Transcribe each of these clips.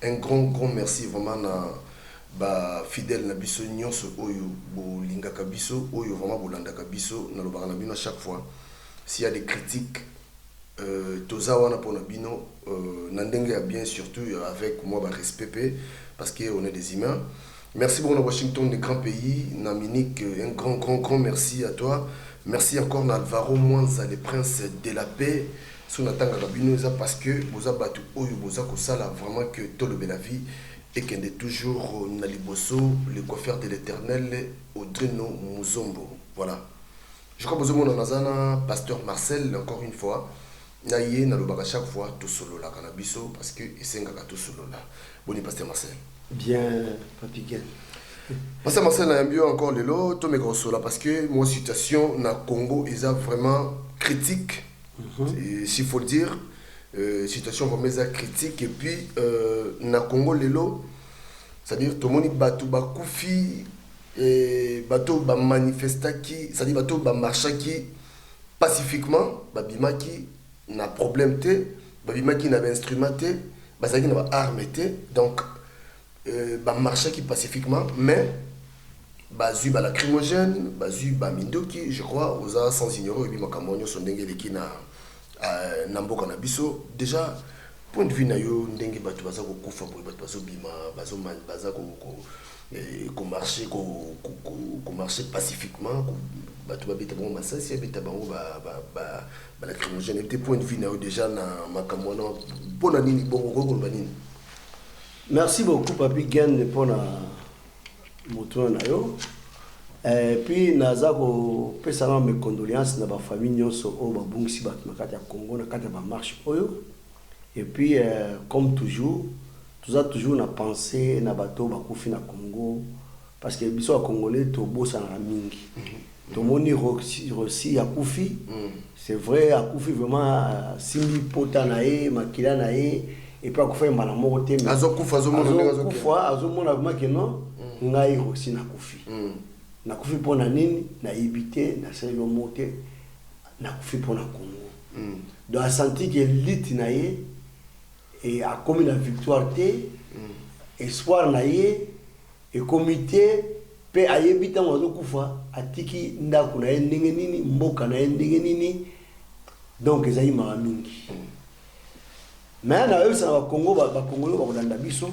Un grand merci vraiment na ba fidèle na biso nyonso oyo bolingaka biso oyo vraiment bolandaka biso na lobaka na bino à chaque fois s'il y a des critiques toza wana pona bino na ndenge ya bien surtout avec moi ba respect parce que on est des humains. Merci beaucoup na Washington, des grands pays, na Munich, un grand merci à toi. Merci encore na Alvaro Mwanza, le prince de la paix. Sous Natanga Rabinoza parce que vous avez battu Oyo Boza Kosala vraiment que tout le bel la vie et qu'il est toujours Naliboso, le coiffeur de l'éternel, Audrino Muzombo. Voilà. Je crois que vous avez Nazana, pasteur Marcel, encore une fois. Naye, Nalobaka chaque fois, tout solo là, Canabiso, parce que c'est un tout solo là. Bonne pasteur Marcel. Bien, Papiken. Pasteur Marcel, n'a mieux encore le lot, tout mes gros là, parce que moi, situation, na Congo, ils ont vraiment critique. S'il faut le dire, situation vraiment critique. Et puis, na Congo, lelo, c'est-à-dire, tout le monde bateau bakoufi, bateau ba manifesta qui, c'est-à-dire, bateau ba marcha qui, pacifiquement, babima qui n'a problème té, babima qui n'a pas instrument té, bazaki n'a pas arme té, donc, ba marcha qui pacifiquement, mais, bazu ba lacrymogène, bazu ba mindoki, je crois, aux a sans ignorer, et puis ma camonio sont dengue les qui na Namboka na biso déjà point de vue na yo ndenge bato baza ko kufa boy bato bazo bima baza ko marcher pacifiquement bato babeta bon masasi beta bango ba lacrymogène et point de vue na yo déjà na makamwana pona nini bongo ko nini. Merci beaucoup Papi Gen pour na moto na yo. Et puis naza ko pesa mes condoléances na ba famille nyonso o ba bungisi ba makati ya Congo na kati ba marche oyo. Et puis comme toujours toujours na penser na bato ba kufi na Congo parce que biso a congolais to bossa na mingi. To moni Rossi ya kufi. C'est vrai a kufi vraiment simbi pota na e makila na e et puis a kufa mbala moko te mais azo kufa azo mona vraiment que non ngai Rossi na kufi. Na kufi pona nini na ibité na selo moté na kufi pona Congo donc a senti que l'élite na ye et a commis la victoire té espoir na ye et comité pe ayebita mwazo kufa atiki ndako na ye ndenge nini mboka na ye ndenge nini donc ezali mara mingi mais na yo sa ba Congo ba Congolais ba kolanda biso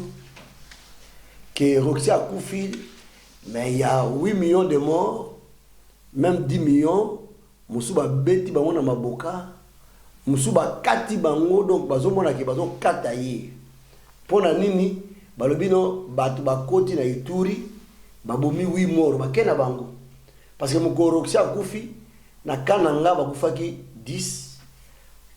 que Roxy a kufi. Mais il y a 8 millions de morts, même 10 millions. Moussouba beti bango na maboka. Moussouba kati bango donc bazo mona ke bazo kataye. Pona nini balobino batu bakoti na Ituri babomi 8 morts bakena bango. Parce que mukoroxia kufi na kananga bakufaki 10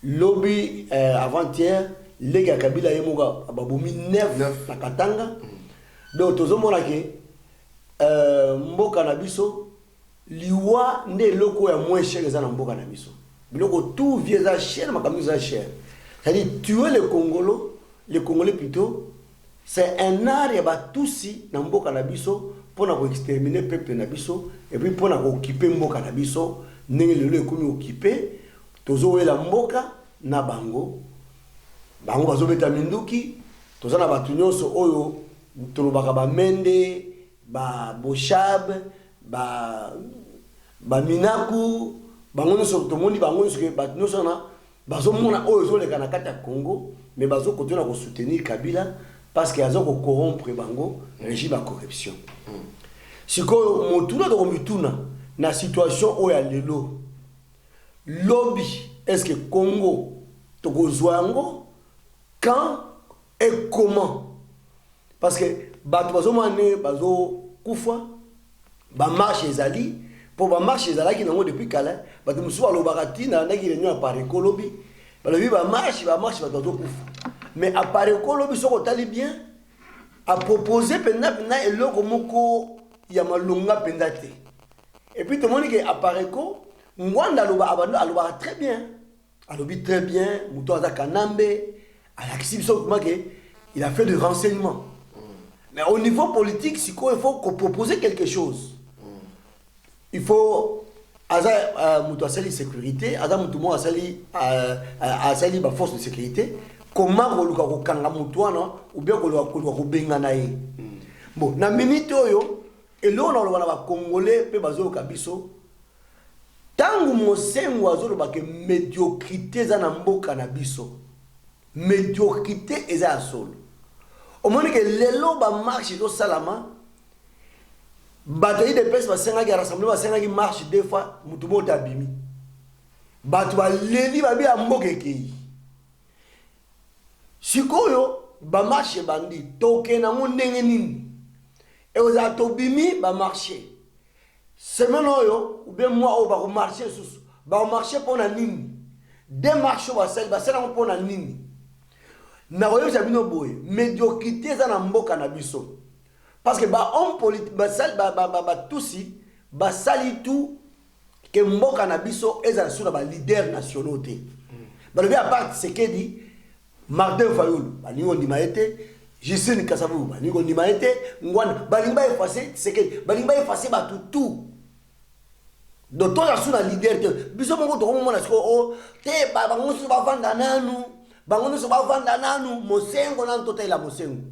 lobby avant-hier lega kabila yemoga babomi 9 na Katanga. Donc tozo mona ke mboka na biso liwa nde loko ya moins cher eza na mboka na biso biloko tout vieux za cher makambo za cher c'est-à-dire tuer les Congolais plutôt c'est un art ya batusi na mboka na biso pona ko exterminer peuple na biso et puis pona ko occuper mboka na biso ndenge lelo ekomi occuper tozo wela mboka na bango bazo beta minduki toza na batu nyonso oyo tolobaka ba mende ba boshab ba minaku bango so to moni bango so ke ba no sona bazo mona oyo zo le kana kata Congo mais bazo continuer ko soutenir Kabila parce que azo ko corrompre bango régime de corruption siko motuna do mituna na situation oyo ya lelo lobby est-ce que Congo to ko zwango quand et comment parce que bato bazo mané bazo kufa ba marche ezali pour ba marche ezalaki nango depuis kala bato musu balobakati na ndaki réunion à Paris Kolobi balobi ba marche bato bazo kufa mais à Paris Kolobi soko tali bien a proposé penda eloko moko ya malonga penda te et puis tout le monde que à Paris ko ngwanda aloba très bien muto aza kanambe à l'actif comment que il a fait du renseignement. Mais au niveau politique, il faut proposer quelque chose. Il faut sécurité, force de sécurité, comment koluka kokanga mutu wana ou bien koluka kobenga na ye. Bon, na minute oyo elo na lobana ba congolais pe bazoyoka biso tangu mosengo azoloba ke médiocrité za na mboka na biso. Médiocrité eza ya solo. Omoni ke lelo ba marche do salama bato yi de pesa basengaki rassembler basengaki marche deux fois mutu mota abimi. Bato baleli babi ya mboka ekei. Sikoyo ba marche bandi toke na ndenge nini. Et aux atobimi ba marché. Semaine oyo ou bien moi au ba marché sous ba marché pour na nini. Deux marches ba sel pour na nini. Na royo zabino boy médiocrité za na mboka na biso. Parce que ba homme politique ba sel ba tusi ba sali tout que mboka na biso eza sur ba leader nationaux té. Ba le bien à part ce que dit Martin Fayulu ba ningo ndima été Gisine Kasavu ba ningo ndima été ngwana ba limba effacer ce que ba limba effacer ba tout. Donc toi sur la leader té biso mongo to mo na siko te ba ngosu ba vanda nanu ba ngosu ba vanda nanu mosengo na totela mosengo.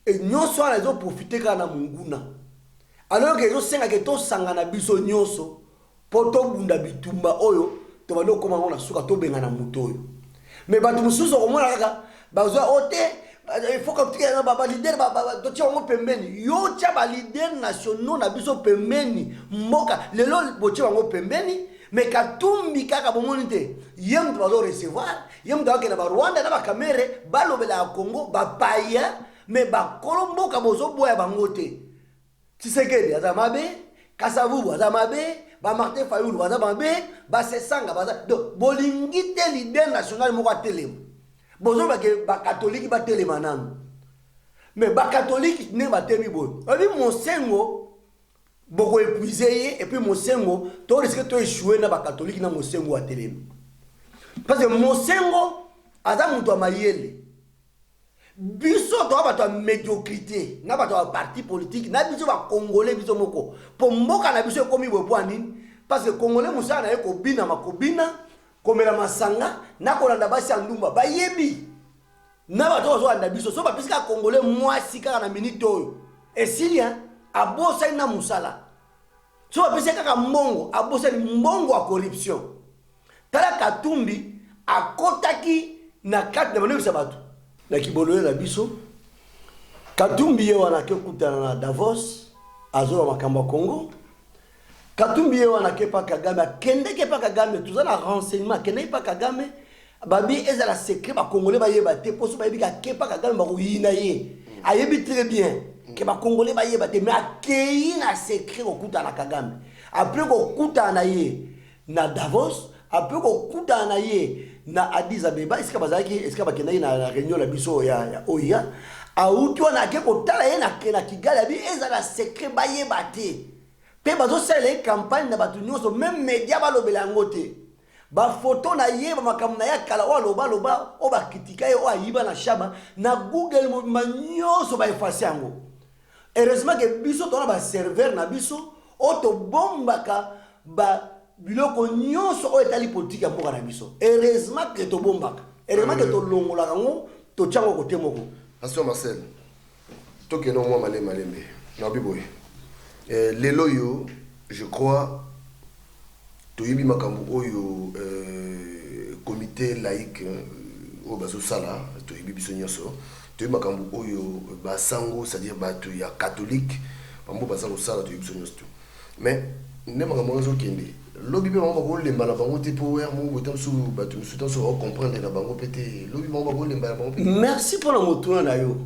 Et nyonso ana zo profiter kana munguna. Alors que zo senga ke to sanga na biso nyonso poto bunda bitumba oyo to bano koma ngona suka to benga na muto oyo. Mais ba tumususo ko mona kaka ba zo ote il faut que tu aies ba leader ba to tia ngo pembeni yo tia ba leader nationaux na biso pembeni mboka lelo botia ngo pembeni mais katumbi kaka bomoni te yem to ba recevoir yem to ke na ba Rwanda na ba Camere ba lobela Congo ba paya mais ba kolombo ka bozo boya bango te Tshisekedi aza mabe Kasavubu aza mabe ba Martin Fayulu aza mabe ba Sesanga baza donc bolingi te leader national moko atelema bozo ba ke ba catholique ba telema nanu mais ba catholique ne ba temi boy abi mosengo boko épuisé et puis mosengo to risque to échouer na ba catholique na mosengo atelema parce que mosengo aza mutu amayele biso to bato médiocrité na bato parti politique na biso ba congolais biso moko po mboka na biso ekomi bopo nini parce que congolais musa na eko bina makobina komela masanga na kolanda basi andumba bayebi na bato zo anda biso so ba pisika congolais mwasi kaka na minute oyo esilia abosa na musala so ba pisika kaka mbongo abosa ni mbongo a corruption tala Katumbi akotaki na carte de bonheur bato na kibolo la biso Katumbi ye wana ke kutana na Davos azo makamba Congo Katumbi ye wana ke pa Kagame kende ke pa Kagame tout ça na renseignement kende pa Kagame babi ezala secret ba congolais ba yeba te poso ba yebika ke pa Kagame ba kuyina ye ayebi très bien ke ba congolais ba yeba te mais akei na secret ko kutana Kagame après ko kutana ye na Davos après ko kutana ye na Addis Abeba est-ce que bazaki est-ce que bakena na réunion la biso ya OIA auto na ke ko tala ye na Kigali abi ezala secret ba yeba te pe bazo sele campagne na batu nyonso même média ba lobela ngote ba photo na ye ba makamna ya kala o loba o ba kritika ye o ayiba na shaba na Google mo nyonso ba effacer yango heureusement que biso to na ba serveur na biso o to bombaka ba biloko nyonso o etali politique ya mboka na biso heureusement que to bombaka heureusement que to longola kango to tsango kote moko Pasteur Marcel to ke no mo malembe na biboy lelo yo je crois to yibi makambu oyo comité laïque o bazo sala to yibi biso nyonso to yibi makambu oyo basango c'est-à-dire bato ya catholique bambo basango sala to yibi biso nyonso mais ne makambu zo kende lobi be mama ko lemba na bango te po wer mo botam su bato musutan so comprendre na bango pété lobi mama ko lemba na bango pété merci pour la motuna na yo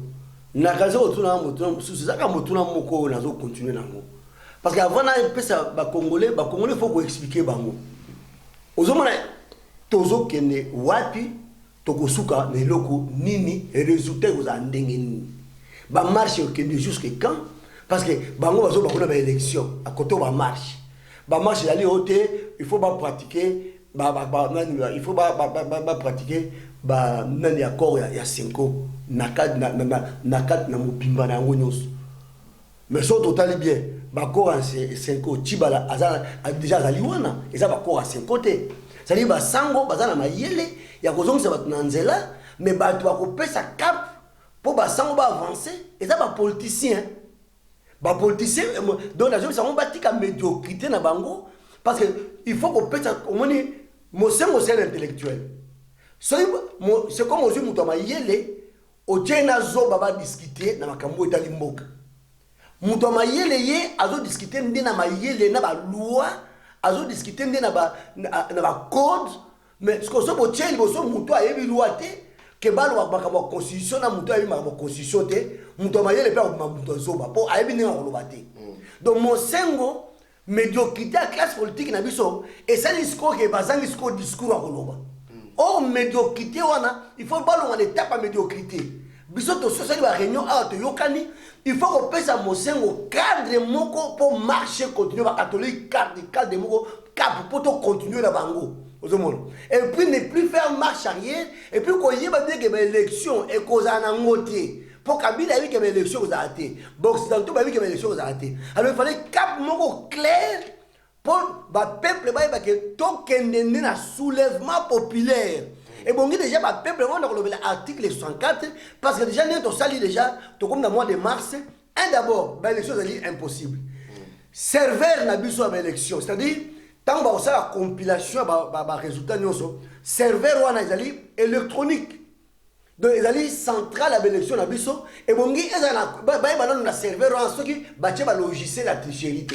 na kazo otuna motuna mususu zaka motuna moko na zo continuer nango parce que avant na pesa ba congolais faut ko expliquer bango ozomona tozo kende wapi tokosuka na eloko nini résultat ko za ndenge nini ba marche kende jusqu'à quand parce que bango bazo ba kona ba élection à côté ba marche d'aller au thé, il faut pas pratiquer, il faut pas pratiquer, nani accord ya 5 ans, nakat na mupimba na ngonyos. Mais ça total bien, accord en 5 ans, tibala azana déjà zaliwana, et ça accord à 5 côtés. Ça dit ba sango bazana mayele, ya kozongisa bat nanzela, mais bato bakopesa cap pour basango avancer et ça ba politicien donc la jeune on batika médiocrité na bango parce que il faut qu'on pesa au moins mosengo c'est intellectuel c'est comme aujourd'hui muto mayele o tena zo baba discuter na makambo etali mboka muto mayele ye azo discuter ndena mayele na ba loi azo discuter ndena ba code mais ce que so bo tsheli bo so muto ayebi loi te que balo bakaba constitution na muto ayebi makaba constitution te muto mayele pe ko muto zoba po ayebi ndena ko loba te donc mosengo médiocrité à classe politique na biso et ça discours que bazangi discours à koloba. Or médiocrité wana il faut balo on étape à médiocrité. Biso to social ba réunion a to yokani il faut qu'on pèse à mosengo cadre moko pour marcher continuer ba catholique cadre moko cap pour to continuer la bango. Et puis ne plus faire marche arrière et puis qu'on y va dire que l'élection et cause en angoté. Pour Kabila a vu que l'élection aux arrêtés. Bon, c'est tout, a vu que l'élection aux arrêtés. Alors il fallait cap moko clair pour le peuple que tout qu'il un soulèvement populaire. Et bon, déjà le peuple on a l'article 64 parce que déjà nous sali déjà tout comme dans le mois de mars. Un d'abord, l'élection est impossible. Serveur n'a pas besoin d'élection, c'est-à-dire tant que ça la compilation résultat nous serveur on a électronique. Donc ils allaient central à l'élection na biso et bongi ezana na serveur en ce qui bache ba logiciel la tricherie.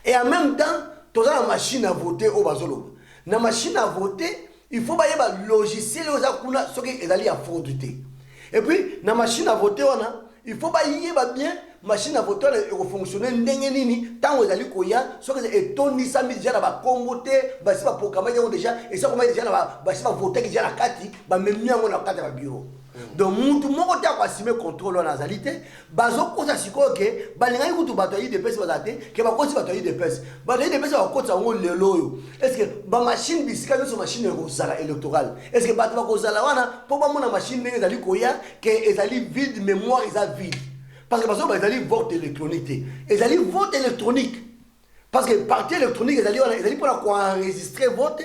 Et en même temps tous la machine à voter au bazolo. Na machine à voter, il faut ba logiciel aux akuna ce qui ezali à frauduté. Et puis na machine à voter il faut ba bien machine à voter et fonctionner ndenge nini tant ezali koya ce que etoni ça mis déjà na ba kombote ba si ba programmer déjà et ça comment déjà na ba si ba voter déjà na kati ba même yango na kati ba bureau. Donc mutu moko ta ko assumer contrôle na zalité bazo ko sa siko ke balinga kutu bato yi de pesa bazate ke ba ko si bato yi de pesa bato yi de pesa ba ko tsa ngo lelo yo est-ce que ba machine bisika so machine ko sala électorale est-ce que bato ba ko sala wana po ba mona machine ndenge ezali koya ke ezali vide mémoire eza vide. Parce que ils allaient vote électronique. Ils allaient vote électronique. Parce que parti électronique, ils allaient pour enregistrer vote,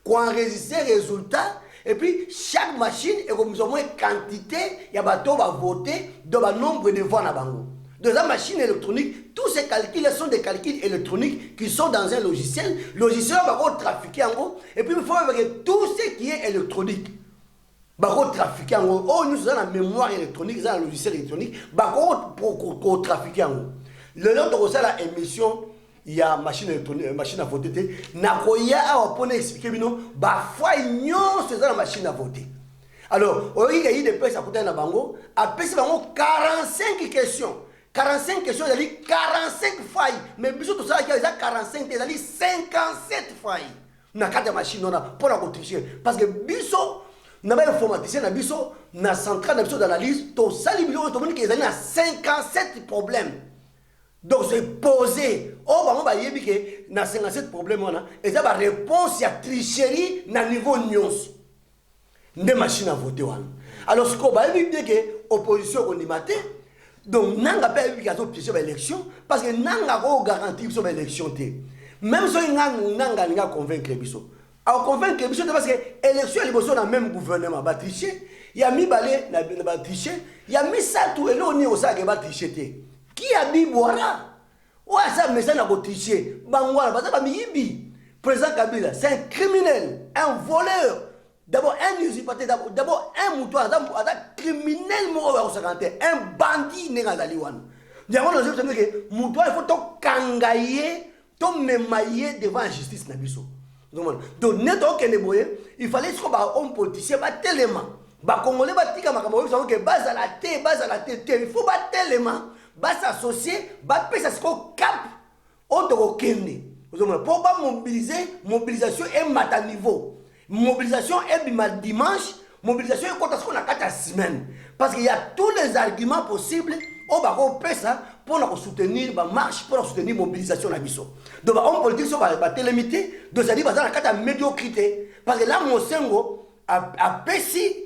enregistrer résultat. Et puis chaque machine est comme une quantité, il y a bateau va voter dans un nombre de voix na bango. Dans la machine électronique, tous ces calculs sont des calculs électroniques qui sont dans un logiciel. Le logiciel va trafiquer en gros. Et puis il faut avec tout ce qui est électronique. Bako trafiquer en gros. Oh, nous avons la mémoire électronique, nous avons le logiciel électronique. Bako pour trafiquer en gros. Le nom de la émission, il y a machine électronique, machine à voter. Nakoya a pour expliquer bino, bah foi c'est la machine à voter. Alors, il y a des personnes à côté de bango, après c'est bango 45 questions. 45 questions, il y a 45 failles. Mais biso tout ça, il y a 45, il y a 57 failles. Na carte machine on a pour la tricher parce que biso na ba informaticien na biso na centrale na biso d'analyse to sali bilo to moni que ezali na 57 problèmes. Donc c'est posé oh ba yebi que na 57 problèmes on a et ça ba réponse à tricherie na niveau nyonso nde machine à voter wana. Alors ce qu'on va yebi que opposition on y maté donc nanga pa yebi ka zo piéger ba élection parce que nanga ko garantir sur ba élection té. Même si on a convaincre biso. Alors convaincre biso parce que l'élection est dans le même gouvernement va tricher. Il y a mis balé na tricher, il y a mis ça tout et là on est au sac va tricher. Qui a dit boira? Ouais ça mais ça n'a pas tricher. Bangwa parce que miyibi. Président Kabila, c'est un criminel, un voleur. D'abord un usurpateur, d'abord un mouton, un criminel un bandit n'engazali wan. D'abord nous avons dit que mouton il faut to kangaye to memaye devant la justice na biso. Donc neto kene boye il fallait que ba homme politicien ba tellement ba congolais ba tika makambo so que base à la tête il faut ba tellement ba s'associer ba pesa sko cap auto kende pour ba mobilisation est mat à niveau mobilisation est dimanche mobilisation est contre ce qu'on a 4 semaines parce qu'il y a tous les arguments possibles on va pesa pour soutenir la marche, pour soutenir la mobilisation de biso. Donc, on politique va télémiter, donc ça dit que la médiocrité. Parce que là, mon sengo a péci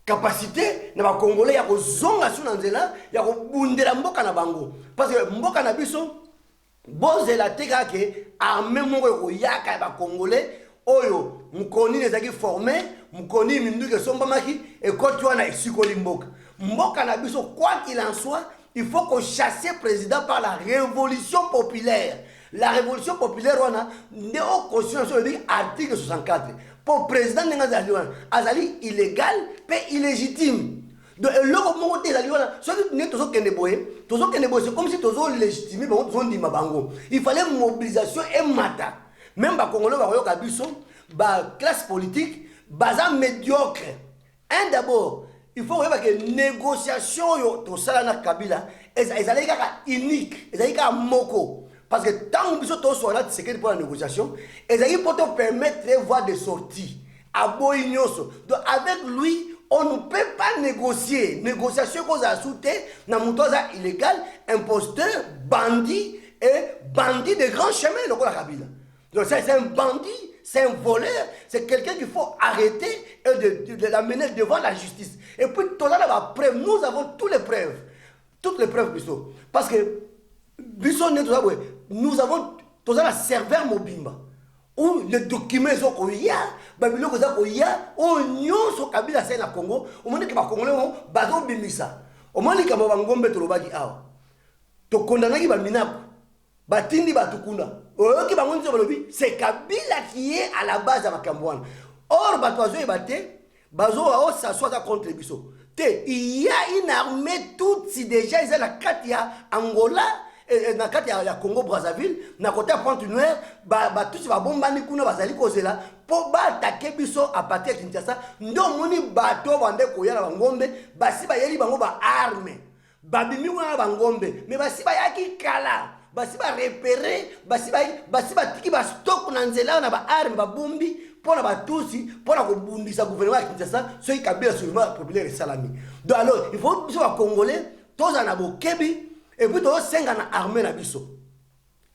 capacité, na Congolais, il y a zonga sur l'anzela, il y a bundela mboka na bango. Parce que mboka na biso, boze la tega ke armée moko yaka ba Congolais, oyo mukoni nezaki formé mukoni minduke sombamaki et quand tu as ici mboka mboka na biso quoi qu'il en soit il faut qu'on chasse le président par la révolution populaire. La révolution populaire wana néo constitution dit article 64 pour président azali illégal pe illégitime. Donc le moment où ezali wana soki ne tozo kende boye c'est comme si tozo légitimer bango tozo ndima bango. Il fallait mobilisation et mata. Même ba congolais ba yoka biso ba classe politique baza médiocre. Un d'abord il faut voir que négociation yo to sala na Kabila ezali kaka unique ezali kaka moko. Parce que tant que tu as ce pour la négociation, ils pour te permettre de voir des sorties. Donc avec lui, on ne peut pas négocier. Négociation qu'on a soutenu, na illégal, imposteur, bandit et bandit de grand chemin, le Kabila. Donc c'est un bandit, c'est un voleur, c'est quelqu'un qu'il faut arrêter et de l'amener devant la justice. Et puis tout ça, la preuve, nous avons toutes les preuves, parce que nous avons tous un serveur mobimba où les documents sont koya babilo ko za koya o nyonso Kabila c'est na Congo o moni ke ba congolais o bazo bimisa o moni ka ba ngombe to lobaki awa to kondanaki ba minako batindi batukuna o ki ba ngonzo balobi c'est Kabila qui est à la base à Makambwana. Or bato e baté bazo o s'assoit contre biso te il y a une armée toute si déjà ils ont la carte ya Angola na kati ya Congo Brazzaville na côté Pointe-Noire ba tous ba bombani kuna bazali kozela po ba attaquer biso à partir de Kinshasa ndo moni bato bande koya na ngombe basi ba yeli bango ba arme babimi wana ba ngombe mais basi ba yaki kala basi ba repérer basi ba tiki ba stock na nzela na ba arme ba bombi pona ba tusi pona ko bundisa gouvernement ya Kinshasa so Kabila seulement populaire et salami. Donc alors il faut biso ba congolais tous na bokebi. Et puis, tu as une armée na biso.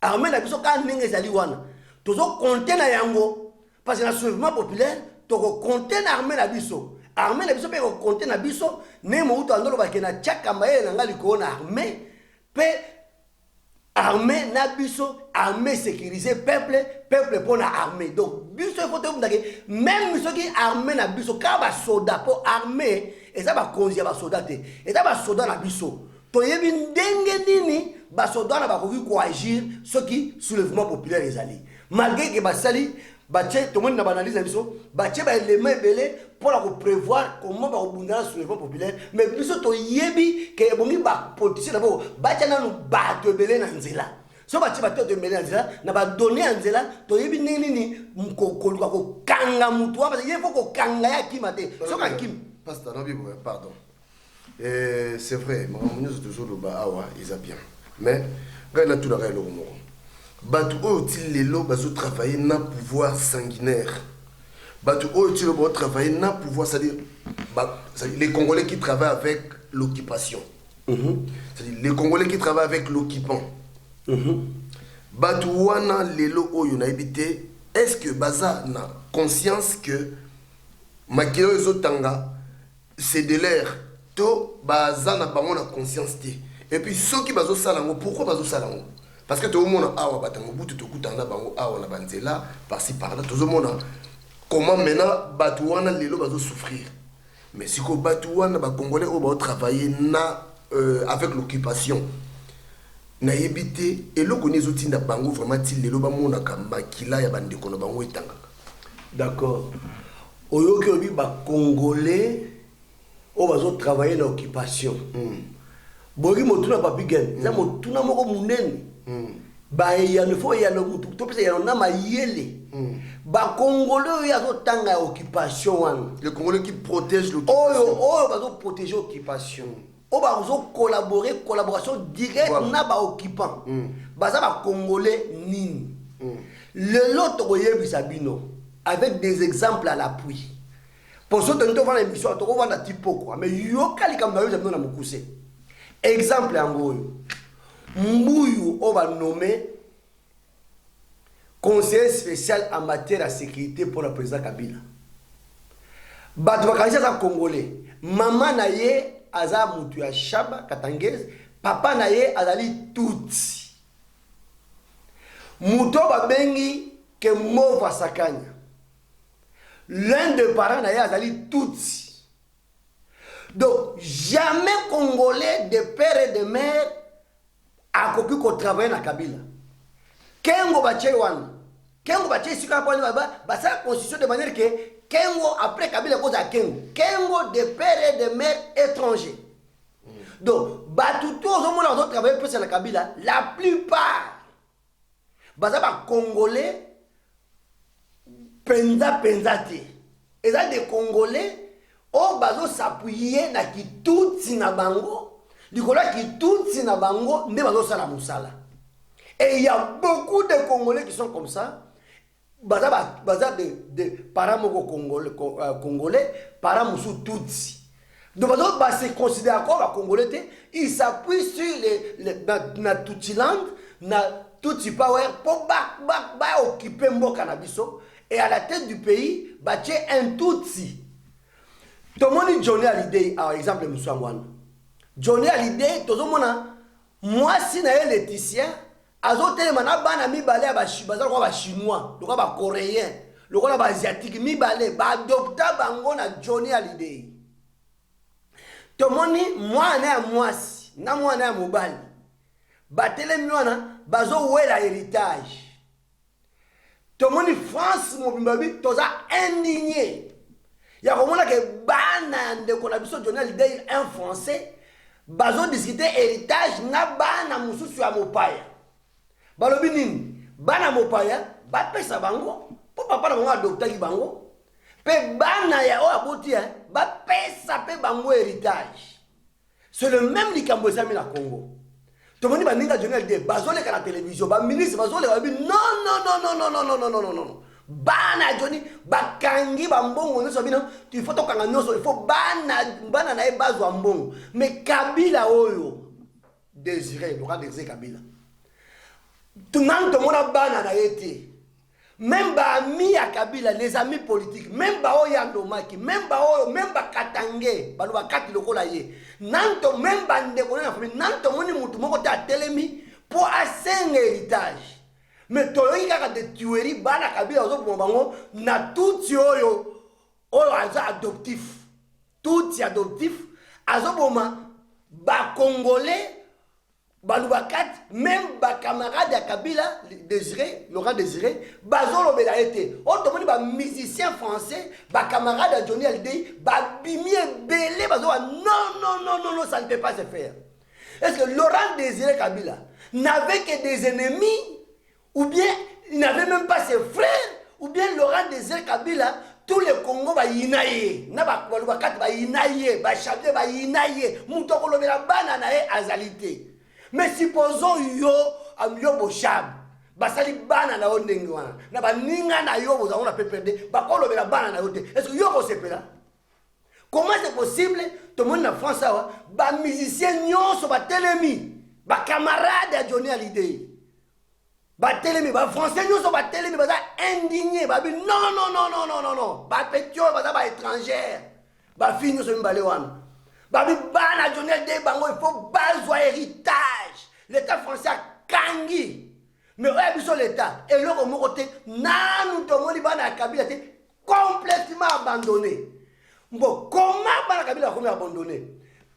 Armée na biso, quand tu as wana. Tu as compté na yango. Parce que le soulèvement populaire, tu as compté na armée na biso. Armée na biso, tu as compté na biso. Nemo ou tu as dit que tu as armée. Pe armée na biso, armée sécurisée, peuple pour la armée. Donc, biso, il faut te dire que même ceux qui armée na biso, quand tu as soldat pour armée, et ça va conduire à soldat. Et ça va soldat na biso. Toyebi ndenge nini basoda na bakoki ko agir ce qui soulèvement populaire ezali malgré que basali bache to moni na analyse biso bache ba élément belé pour la prévoir comment ba obunda soulèvement populaire mais biso toyebi que bongi ba politicien d'abord bache na no bato belé na nzela so bache bato de belé na nzela na ba donner en nzela toyebi nini mukokoluka ko kanga mutu parce que il faut ko kanga ya kimate so ka kim pasteur pardon. C'est vrai, je suis toujours le Bahawa, ils ont bien. Mais, quand il a tout l'arrêt, le Romo. Batu Otil Lelo, Bazo travailler n'a pouvoir sanguinaire. Batu Otil Lelo, travailler n'a pouvoir, c'est-à-dire les Congolais qui travaillent avec l'occupation. C'est-à-dire les Congolais qui travaillent avec l'occupant. Batu Wana Lelo Oyo na habité, est-ce que Baza n'a conscience que Makilo Ezotanga, c'est de l'air? To baza na bango na conscience té et puis ceux qui bazo salango pourquoi bazo salango parce que tout le monde awa batango butu to kutanga bango awa na banzela par-ci par-là tout le monde comment maintenant batouana lelo bazo souffrir mais si ko batouana ba congolais au ba travailler na avec l'occupation na yebité et le connais otinda bango vraiment ti lelo ba mona ka makila ya bande kono bango etanga d'accord oyoki obi ba congolais on va travailler dans l'occupation. Bogi motuna papigen, ça motuna moko munene. Ba ya ne faut ya no mutu, to pesa ya na mayele. Ba congolais ya zo tanga occupation wan. Les congolais qui protègent l'occupation. Oh va zo protéger l'occupation. On va zo collaborer, collaboration directe na ba occupant. Ba ça ba congolais nini. Le lot oyebisa bino avec des exemples à l'appui. Pour ceux qui ont fait l'émission, ils ont fait un type quoi. Mais il y a quelqu'un qui a fait un exemple en gros. Mbouyu, on va nommer conseiller spécial en matière de sécurité pour le président Kabila. Bato bakanja za Congolais. Maman naye aza mutu ya Shaba Katangez, papa naye azali Tutsi. Muto babengi ke mova sakanya. l'un des parents na ye azali Tutsi. Donc jamais Congolais de père et de mère a koki ko travailler na Kabila. Kengo bache wana. Kengo bache sika kwa ba sa constitution de manière que Kengo après Kabila cause à Kengo. Kengo de père et de mère étrangers. Donc batuto au moins on travailler plus na Kabila, la plupart baza ba Congolais penza te. Et ça des Congolais au bazo s'appuyer na kitutsi na bango, likola kitutsi na bango nde bazo sala musala. Et il y a beaucoup de Congolais qui sont comme ça. Baza de paramoko congolais, paramusu tutsi. Donc bazo se considère comme un Congolais, il s'appuie sur na Tutsiland, na Tutsi Power pour occuper mboka na biso. Et à la tête du pays, bache un Tutsi. Tout le monde Johnny Hallyday, par exemple, Moussangwana. Johnny Hallyday, tout le monde, moi, si na Laetitia, azote mana bana mi balé ba chinois, le ba coréen, le ba asiatique mi balé ba adopta bango na Johnny Hallyday. Tout le monde, moi na moi si, na moi na mobile. Ba tele miona bazo wela héritage. Tout le monde France mon baby toza indigné. Il y a vraiment que bana de collaboration Johnny Hallyday un français bazo discuter héritage na bana mususu ya mopaya. Balobi nini bana mopaya ba pesa bango po papa na bango adopta ki bango pe bana ya o aboti ba pesa pe bango héritage. C'est le même likambo ça na Congo. Tout le monde va ninga Johnny Hallyday bazo le la télévision ba ministre bazo le babi non. Bana Johnny bakangi bambongo nso bino tu faut tokanga nyoso il faut bana na e bazo mbongo mais Kabila oyo désiré le roi désiré Kabila tout le monde bana na été même ba amis à Kabila les amis politiques même ba oya ndomaki même ba Katangé ba ba kati lokola ye nanto même ba ndeko na famille nanto moni mutu moko ta telemi pour asenga héritage. Mais toyoki kaka de tuerie bana Kabila ozo bango na tutsi oyo aza adoptif tutsi adoptif azo boma ba congolais balubakat même ba camarade ya Kabila Désiré Laurent Désiré bazo lobela été otomoni ba musicien français ba camarade de Johnny Hallyday ba bimie belé bazo non ça ne peut pas se faire. Est-ce que Laurent Désiré Kabila n'avait que des ennemis? Ou bien il n'avait même pas ses frères, ou bien Laurent Désiré Kabila, tous les Congo va yinaye, na ba kat va yinaye, ba chabé va yinaye, moutoko lo la bananae azalité. Mais supposons yo am yo bochab, ba sali banana ondengi wana, na ba ninga na yo boza on a perdre, ba ko lo la banana yote. Est-ce que yo ko sepela? Comment c'est possible? Tout le monde na France ba musicien nyonso ba telemi, ba camarade de Johnny Hallyday. Batelemi, ba français nous sont batelemi, ba indigné, ba non, ba petio, ba étrangère, ba fille nous sommes baléwan. Ba bana Johnny Hallyday bango il faut bazoa héritage. L'État français a kangi. Mais ouais biso l'État et le côté nanu tomoni bana Kabila complètement abandonné. Bon, comment bana Kabila a abandonné?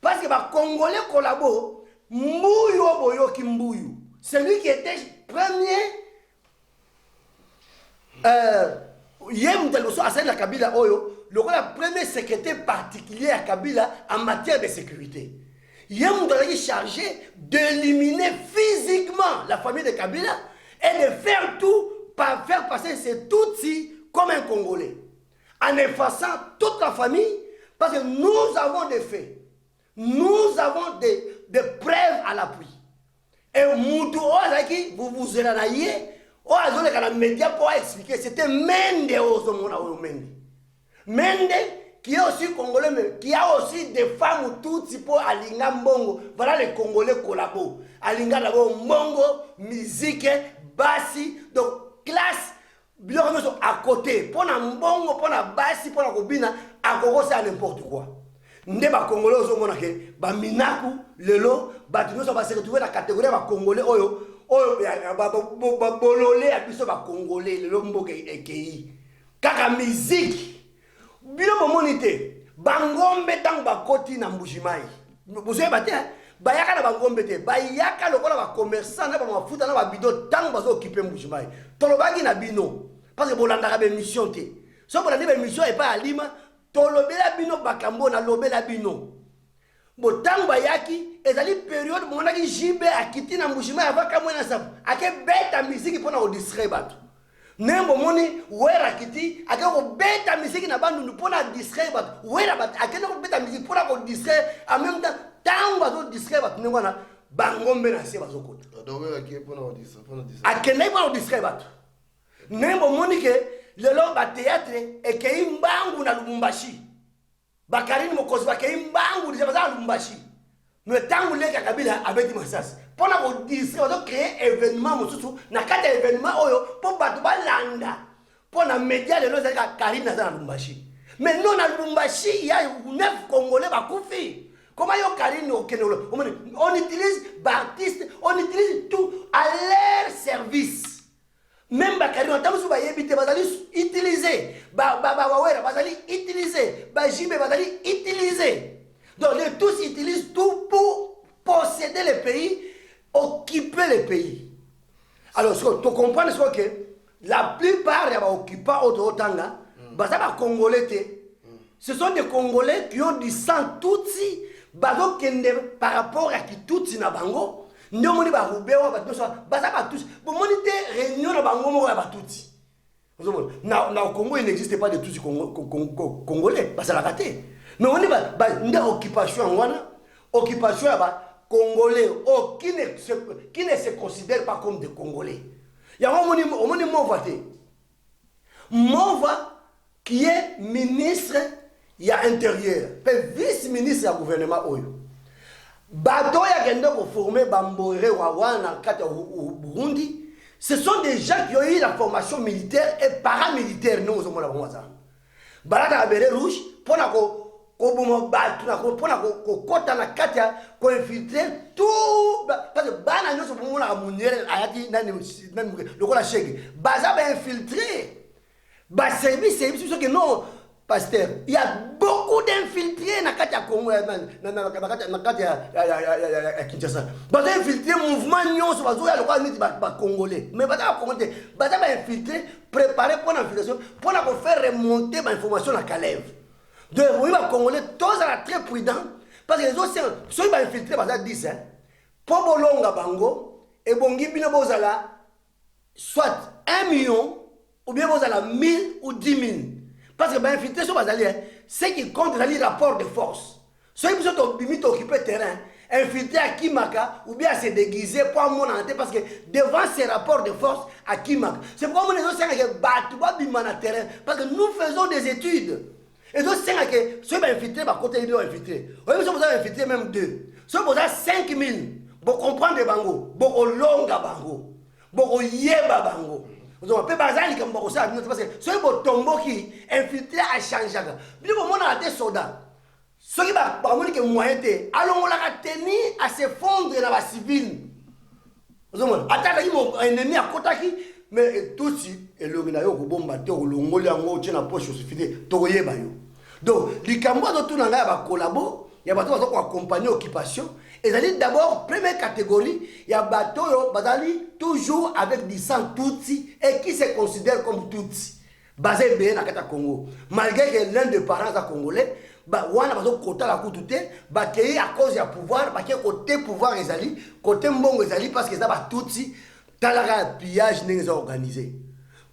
Parce que ba Congolais collabo mbuyo boyo kimbuyu. Celui qui était premier la Kabila Oyo, le premier secrétaire particulier à Kabila en matière de sécurité. Yem est chargé d'éliminer physiquement la famille de Kabila et de faire tout pour faire passer ces Tutsis comme un Congolais. En effaçant toute la famille, parce que nous avons des faits, nous avons des preuves à l'appui. Et Moutou Ozaki, vous vous enrayez, Ozole dans les médias pour expliquer, c'était Mende Ozomona Mende. Mende, qui est aussi congolais, mais qui a aussi des femmes ou tout type Alinga Mbongo. Voilà les Congolais collabos. Alinga d'abord Mbongo, musique, bassi, donc classe, bien à côté. Pour la Mbongo, pour la bassi, pour la Kobina, à Congo c'est n'importe quoi. Nde ba congolais ozomona ke ba minaku lelo ba tinoso ba se retrouver la catégorie ba congolais oyo ba bololé a biso ba congolais lelo mboka ekei kaka musique bino bomoni te bangombe ntango bakoti na Mbujimayi bozoyeba te bayaka na bangombe te bayaka lokola bacommerçant na bamafuta na babido ntango bazookipe Mbujimayi tolobaki na bino parce que bolandaka bemission te so bolandi bemission epai ya lima tolobela bino bakambo nalobela bino botango bayaki ezali période monaki jibe akiti na Mbujimayi avaka mwana sabu akebeta misiki mpona kodistraire bato nembo moni wera kiti akako beta misiki na bandundu mpona distraire bato wera bato akende ko beta misiki mpona ko distraire en même temps tango bazo distraire bato ndenge wana bangombe na se bazokota akende mpona ko distraire bato nembo moni ke lelo ba théâtre ekei mbangu na Lubumbashi bakarini mokozi bakei mbangu déjà baza na Lubumbashi mais tango leka Kabila abeti masasi pona ko distraire bazo créer événement mosusu na kati ya événement oyo po bato balanda pona média lelo zaka Karine na za na Lubumbashi mais non na Lubumbashi il y a 9 Congolais bakufi. Comment yo Karine au Kenya on utilise artistes, on utilise tout à leur service. Même Bakari, on t'a dit bazali utiliser, wawera bazali utiliser, jibe bazali utiliser. Donc les tous utilisent tout pour posséder le pays, occuper le pays. Alors tu comprends ce que la plupart des occupants autotanga, bazaba congolais ce sont des Congolais qui ont du sang tutsi, bazo kende par rapport à qui tutsi na bango. Nous moni ba rubewa ba toso baza ba tous bon moni te réunion na bango mo ba tutsi na au Congo il n'existe pas de tutsi congolais ba ça la raté mais on ba nda occupation wana occupation ba congolais qui ne se considère pas comme des congolais ya moni Mova Mova qui est ministre ya intérieur vice-ministre du gouvernement oyo bato ya kende ko former bambore wawana kati Burundi, ce sont des gens qui ont eu la formation militaire et paramilitaire nous sommes là bonza balata bere rouge pona ko bomo batu na ko pona ko kota na kati ya ko infiltrer tout parce que bana nyoso bomo na munere ayati nani lokola shege baza ba infiltrer ba service ce que non pasteur, il y a beaucoup d'infiltrés dans le Congo, dans le Kinshasa. Ils ont infiltré le mouvement ils Congolais. Mais ils ont infiltré, préparé pour l'infiltration, pour faire remonter l'information à Calais. Donc, les Congolais, tous sont très prudents, parce que les autres, ceux qui ont infiltré, ils disent, pour Bolonga Bango, et Bongi Binobozala, soit 1 million, ou bien Bozala 1000 ou 10 000. Parce que infiltrer sur Bazali, c'est qui compte dans le rapport de force. Ceux qui sont occupés le terrain, infiltrer à Kimaka ou bien se déguiser pour mon ante parce que devant ces rapports de force à Kimaka. C'est pourquoi nous avons battu le terrain parce que nous faisons des études. Et donc, c'est que ceux qui ont infiltré, côté ils ont infiltré. Vous avez infiltré même 2. Ceux qui ont 5 000, vous comprenez Bango, vous longa Bango, vous yeba Bango. Donc, peut bazali comme ça parce que ceux qui tombo qui infiltré à changer. Bien au monde a des soldats. Ceux qui va parmi que moyen té, allons la tenir à se fondre dans la civile. Vous voyez, attaque mon ennemi à Kotaki, mais tout si et le gars yo bomba te o longoli yango tena poche suffisé to yeba yo. Donc, likambo do tout na ba collabo, ya bato bato ko accompagner occupation. Et ça dit d'abord, première catégorie, il y a bateau bazali toujours avec du sang Tutsi et qui se considère comme Tutsi. Basé bien dans le Congo. Malgré que l'un des parents est congolais, wana bazo kota la kutute, bakei à cause du pouvoir, bakei côté pouvoir ezali, côté mbongo ezali parce que ça ba Tutsi, talaka pillage n'est organisé.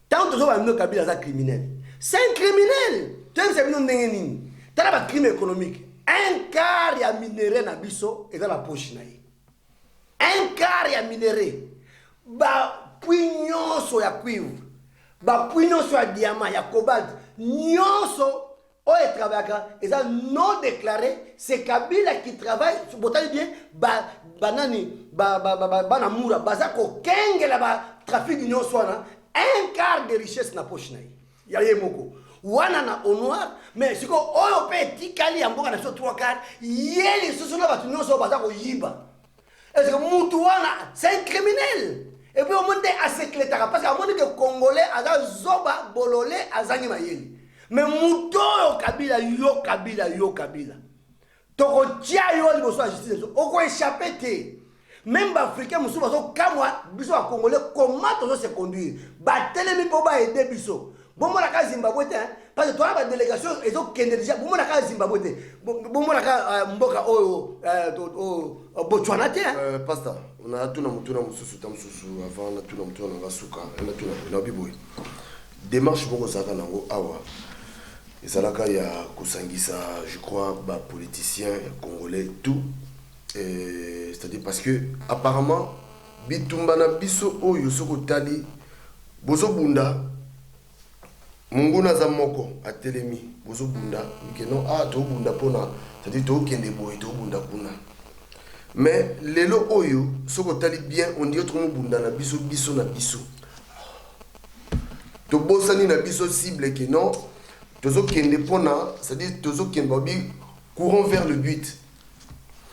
Tant que ça va Kabila za criminel. C'est un criminel. Tu sais c'est nous n'engeni. T'as ba crime économique. Un quart ya minerai na biso et dans la poche naï. Un quart ya minerai. Ba puignoso ya cuivre. Ba puignoso ya diamant ya cobalt. Nyonso o et travaillaka et ça non déclaré, c'est Kabila qui travaille sur botal bien banani banamura bazako kengela ba trafic nyonso na un quart de richesse na poche naï. Ya yemoko. Wana na au noir mais siko oyo pe tikali ya mboka na so 3 quarts yeli susu na batu nyonso baza ko yiba est-ce que mutu wana c'est un criminel et puis au monde asekletaka parce que au monde que congolais aza zoba bololé azangi mayeli mais muto yo kabila yo kabila toko tia yo liboso ya justice oko échapper te même africain musu bazo kamwa biso ba congolais comment tozo se conduire ba telemi po ba aider biso bomo la ka Zimbabwe te parce que toi ba délégation ezo kende déjà bomo la ka Zimbabwe te bomo la ka mboka oyo Botswana te pastor on a tout na mutuna mususu tamsusu avant na tout na mutuna ngasuka na tout na biboy démarche boko saka nango awa ezalaka ya kusangisa je crois ba politiciens congolais tout c'est-à-dire parce que apparemment bitumba na biso oyo soko tali bozo bunda munguna za moko atelemi bozo bunda que non to bunda pona c'est-à-dire to kende boy to bunda kuna mais lelo oyo soko tali bien on dit autrement bunda na biso na biso to bosani na biso cible que non tozo kende pona c'est-à-dire tozo kende babi courant vers le but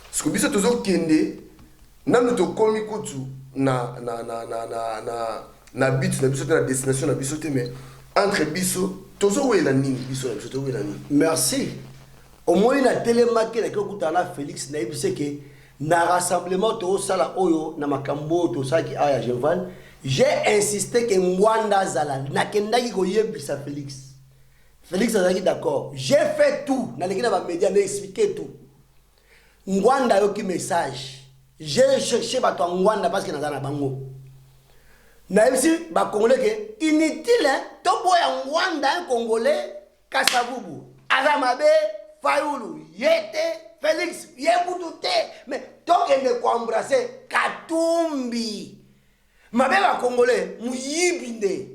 parce que biso tozo kende nanu to komi kutu na but na biso na destination na biso te mais entre biso tozo wela nini biso na biso to wela nini. Merci au moins na télémarqué na kokutana Félix na yebise que na rassemblement to sala oyo na makambo to saki aya Jevan j'ai insisté que Ngwanda zala na kendaki ko yebisa Félix a dit d'accord j'ai fait tout na lekina ba média na expliquer tout Ngwanda yo ki message j'ai cherché ba to Ngwanda parce que na zana bango na yebisi ba congolais que inutile to boya Ngwanda un congolais Kasavubu Azamabe Fayulu yete Félix yebutute mais tokende ko embrasser Katumbi mabe ba congolais muyibinde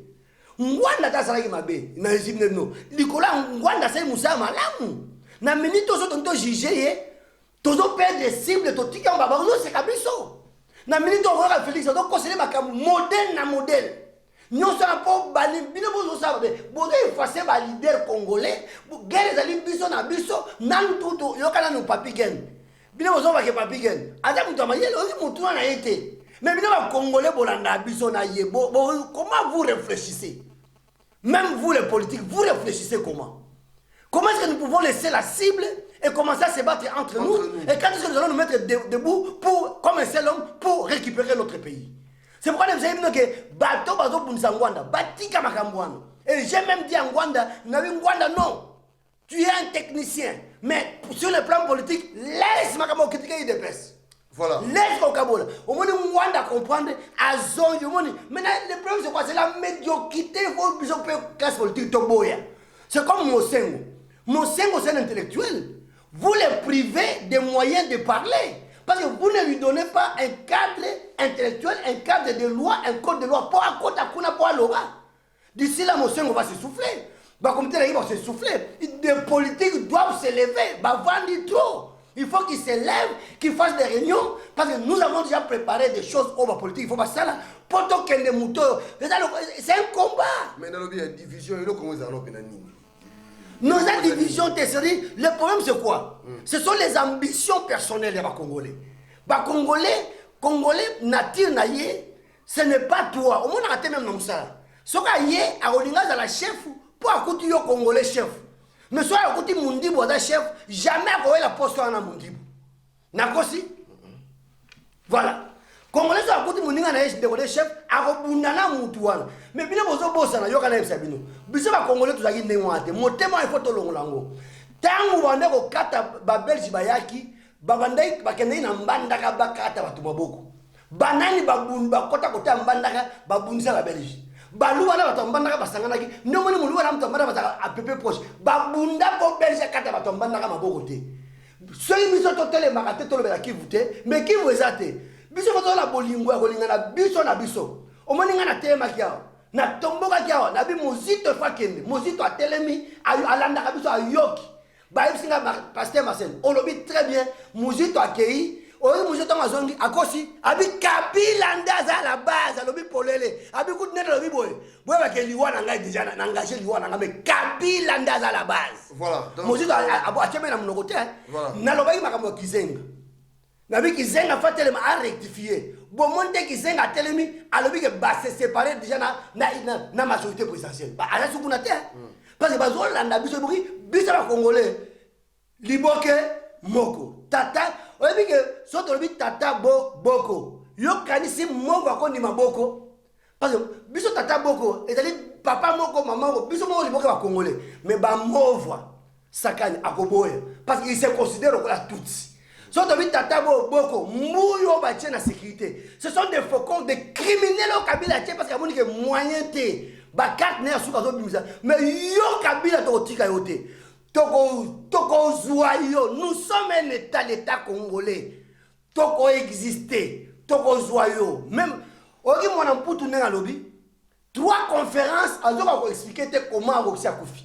Ngwanda ta salaki mabe na jimne no likola Ngwanda sai musa malamu na minute zo tonto juger ye tozo perdre cible to tika baba no se kabiso na minute on va Félix do conseiller makam modèle na modèle non ça pas bali bino bozo sa be bozo effacer ba leader congolais guerre zali biso na biso nan tutu yokana no papi gen bino bozo ba ke papi gen ata mutu amayele ozi mutu na yete mais bino ba congolais bolanda biso na yebo comment vous réfléchissez même vous les politiques vous réfléchissez comment est-ce que nous pouvons laisser la cible et commencer à se battre entre nous et quand est-ce que nous allons nous mettre debout pour comme un seul homme pour récupérer notre pays. C'est pourquoi nous avons dit que bateau bazo punisa Ngwanda batika makambwano et j'ai même dit à Ngwanda Ngwanda non tu es un technicien mais sur le plan politique laisse makambo critiquer IDPS. Voilà. Laisse au Kabola. Au moins, Ngwanda comprendre à zone. Maintenant, le problème, c'est quoi? C'est la médiocrité. Vos bisous classe politique Toboya. C'est comme Mosengo. Mosengo, c'est un intellectuel. Vous les privez des moyens de parler. Parce que vous ne lui donnez pas un cadre intellectuel, un cadre de loi, un code de loi. Pour un code à Kuna, pour un Lora. D'ici là, Mosengo va s'essouffler. Bah, comme tel, il va s'essouffler. Des politiques doivent se lever. Bah, vendez trop. Il faut qu'ils se lèvent, qu'ils fassent des réunions, parce que nous avons déjà préparé des choses au politique. Il faut pas ça là. Poto kende muto. C'est un combat. Mais dans le division, il y a comment ils allons pénaliser. Nos divisions, le problème c'est quoi? Ce sont les ambitions personnelles des Congolais. Congolais, nature naïe, ce n'est pas toi. Au moins, on a même comme ça. Ce qu'il y a, à la chef, pour écouter le Congolais chef. Mais soit écouter Mundibo da chef, jamais avoir la poste à Mundibo. Nakosi? Voilà. Congolais soit écouter Mundinga na chef, à Bundana Mutuana. Mais bien bozo bossa na yoka na Sabino. Biso ba Congolais tuzaki ndengwate. Motema il faut to longolango. Tangu bande ko kata ba Belge bayaki, babandai bakendai na mbandaka bakata batu maboko. Banani babunda kota kota mbandaka babunisa la Belge. Baluwa na batambandaka basangana ki nomoni muluwa na mtambanda bataka apepe proche babunda ko Belge kata batambandaka maboko te soyi biso totele makate tolobela ki vute mais ki vwezate biso ko la bolingo ya kolingana biso na biso omoni ngana tema kiao na tomboka kiao na bi mozito fakende mozito atelemi alanda ka biso ayoki ba yipsinga pasteur Marcel olobi très bien mozito akei oyi muzito ngazongi akosi abi kabila ndaza la base alobi polele abi kutineta lobi boye boye ba ke liwana ngai déjà na engagé liwana ngame kabila ndaza la base voilà muzito abo acheme na mnokote na lobi makambo kizenga na bi kizenga fatele ma rectifier bon monte kizenga telemi alobi ke ba se séparer déjà na majorité présidentielle ba ala sukuna te Parce que bazolanda biso boki biso ba congolais liboke moko tata oyebi ke so tolobi tata boko yo kanisi moko akondi maboko parce que biso tata boko ezali papa moko maman moko biso moko liboke ba congolais mais ba movwa sakani akoboya parce qu'il se considère comme la tutsi. So tolobi tata boko mbuyo ba tient la sécurité. Ce sont des faucons, des criminels au Kabila tient parce qu'il y a moni que moyen té ba carte ne asuka zo bimisa mais yo Kabila to tika yote. Toko Zouayo, nous sommes un état, l'état congolais. Toko exister, Toko Zouayo. Même, ogi mon amputu nenga lobby. 3 conférences, alors on va expliquer comment Roxia Koufi.